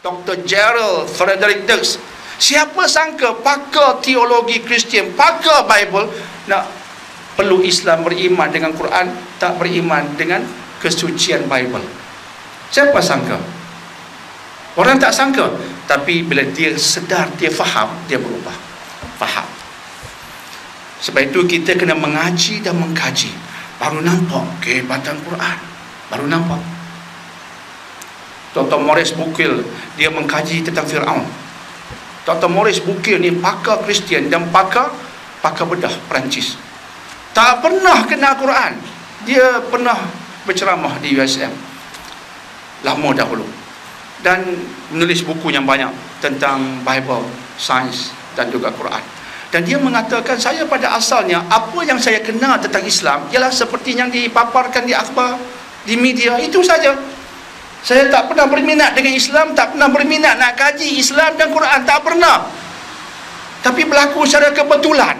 Dr. Gerald Frederick Dirks. Siapa sangka pakar teologi Kristian, pakar Bible, nak perlu Islam beriman dengan Quran, tak beriman dengan kesucian Bible. Siapa sangka? Orang tak sangka. Tapi bila dia sedar, dia faham, dia berubah. Faham. Sebab itu kita kena mengaji dan mengkaji, baru nampak kehebatan Quran. Baru nampak. Dr. Maurice Bucaille, dia mengkaji tentang Firaun. Dr. Maurice Bucaille ni pakar Kristian dan pakar bedah Perancis. Tak pernah kenal Quran. Dia pernah berceramah di USM lama dahulu dan menulis buku yang banyak tentang Bible, sains dan juga Quran. Dan dia mengatakan, saya pada asalnya apa yang saya kenal tentang Islam ialah seperti yang dipaparkan di akhbar, di media, itu saja. Saya tak pernah berminat dengan Islam, tak pernah berminat nak kaji Islam dan Quran, tak pernah. Tapi berlaku secara kebetulan.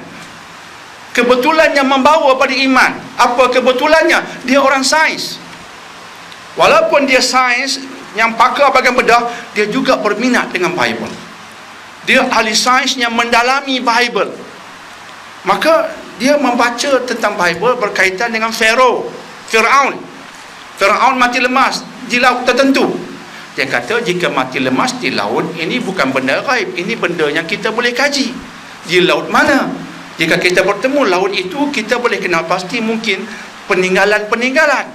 Kebetulan yang membawa pada iman. Apa kebetulannya? Dia orang sains. Walaupun dia sains yang pakar bahagian bedah, dia juga berminat dengan Bible. Dia ahli sains yang mendalami Bible. Maka dia membaca tentang Bible berkaitan dengan Firaun mati lemas di laut tertentu. Dia kata, jika mati lemas di laut, ini bukan benda gaib, ini benda yang kita boleh kaji. Di laut mana? Jika kita bertemu laut itu, kita boleh kenal pasti mungkin peninggalan-peninggalan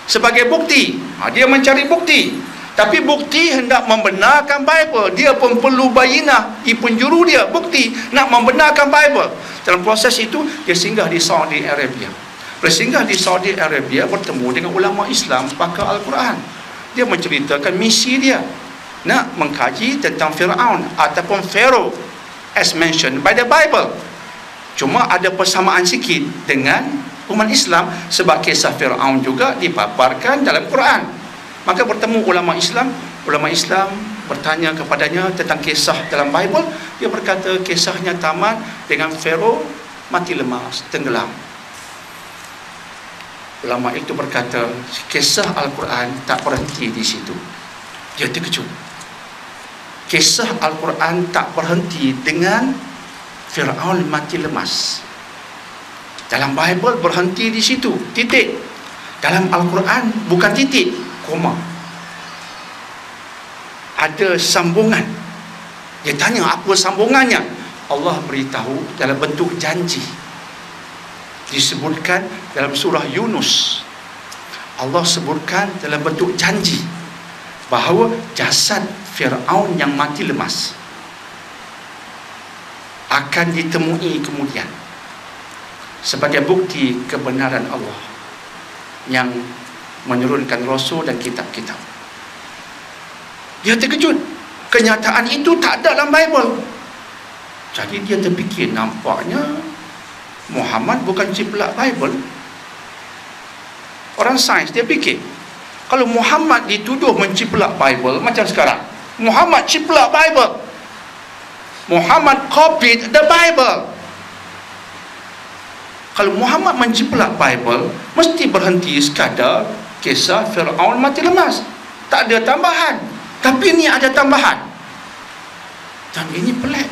sebagai bukti. Dia mencari bukti. Tapi bukti hendak membenarkan Bible. Dia pun perlu bayinah di penjuru dia, bukti nak membenarkan Bible. Dalam proses itu, dia singgah di Saudi Arabia. Bersinggah di Saudi Arabia, bertemu dengan ulama Islam pakar Al-Quran. Dia menceritakan misi dia nak mengkaji tentang Firaun ataupun Pharaoh as mentioned by the Bible. Cuma ada persamaan sikit dengan umat Islam, sebab kisah Firaun juga dipaparkan dalam Quran. Maka bertemu ulama Islam bertanya kepadanya tentang kisah dalam Bible. Dia berkata kisahnya tamat dengan Pharaoh mati lemas, tenggelam. Ulama itu berkata, kisah Al-Quran tak berhenti di situ. Dia terkejut. Kisah Al-Quran tak berhenti dengan Firaun mati lemas. Dalam Bible berhenti di situ, titik. Dalam Al-Quran bukan titik, koma. Ada sambungan. Dia tanya apa sambungannya. Allah beritahu dalam bentuk janji. Disebutkan dalam surah Yunus. Allah sebutkan dalam bentuk janji bahawa jasad Firaun yang mati lemas akan ditemui kemudian sebagai bukti kebenaran Allah yang menurunkan Rasul dan kitab-kitab. Dia terkejut. Kenyataan itu tak ada dalam Bible. Jadi dia terfikir, nampaknya Muhammad bukan ciplak Bible. Orang sains dia fikir, kalau Muhammad dituduh menciplak Bible macam sekarang, Muhammad ciplak Bible, Muhammad copied the Bible. Kalau Muhammad menciplak Bible, mesti berhenti sekadar kisah Firaun mati lemas, tak ada tambahan. Tapi ini ada tambahan, dan ini pelik.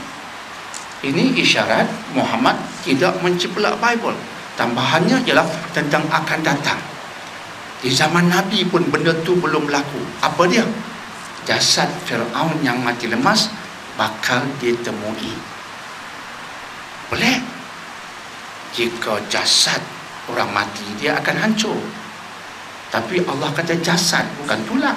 Ini isyarat Muhammad tidak menciplak Bible. Tambahannya ialah tentang akan datang. Di zaman Nabi pun benda tu belum berlaku. Apa dia? Jasad Firaun yang mati lemas bakal ditemui. Boleh? Jika jasad orang mati, dia akan hancur. Tapi Allah kata jasad, bukan tulang.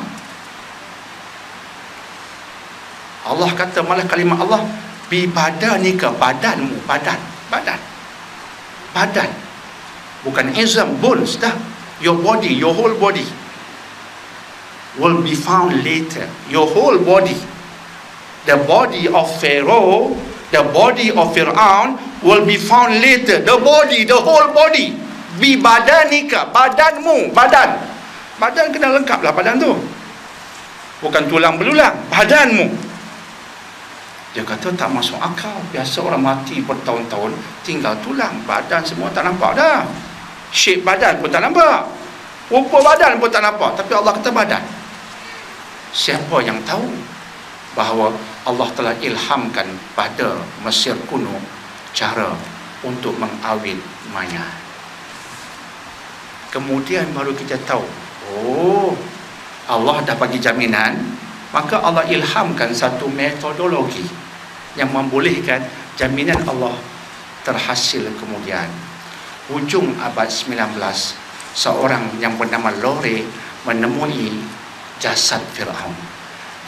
Allah kata, malah kalimat Allah, bi badanika, badanmu, badan, bukan izam, bones dah. Your body, your whole body will be found later. Your whole body, the body of Pharaoh, the body of Firaun will be found later. The body, the whole body, bi badanika, badanmu, badan kena lengkap lah badan tu, bukan tulang belulang, badanmu. Dia kata tak masuk akal. Biasa orang mati bertahun-tahun tinggal tulang, badan semua tak nampak dah. Shape badan pun tak nampak, rupa badan pun tak nampak. Tapi Allah kata badan. Siapa yang tahu? bahawa Allah telah ilhamkan pada Mesir kuno cara untuk mengawin mayat. Kemudian baru kita tahu, oh, Allah dah bagi jaminan, maka Allah ilhamkan satu metodologi yang membolehkan jaminan Allah terhasil kemudian. Hujung abad 19, seorang yang bernama Lore menemui jasad Fir'aun.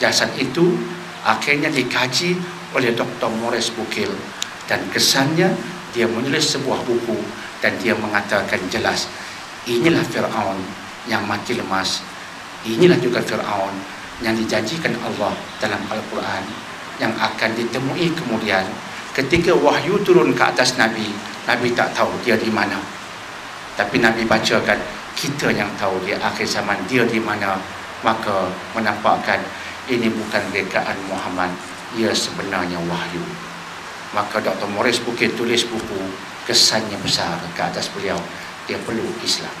Jasad itu akhirnya dikaji oleh Dr. Maurice Bucaille, dan kesannya dia menulis sebuah buku dan dia mengatakan jelas, inilah Fir'aun yang mati lemas, inilah juga Fir'aun yang dijanjikan Allah dalam Al-Quran, yang akan ditemui kemudian ketika wahyu turun ke atas Nabi. Nabi tak tahu dia di mana, tapi Nabi bacakan, kita yang tahu di akhir zaman dia di mana. Maka menampakkan ini bukan rekaan Muhammad, ia sebenarnya wahyu. Maka Dr. Maurice Bucaille tulis buku, kesannya besar ke atas beliau, dia peluk Islam.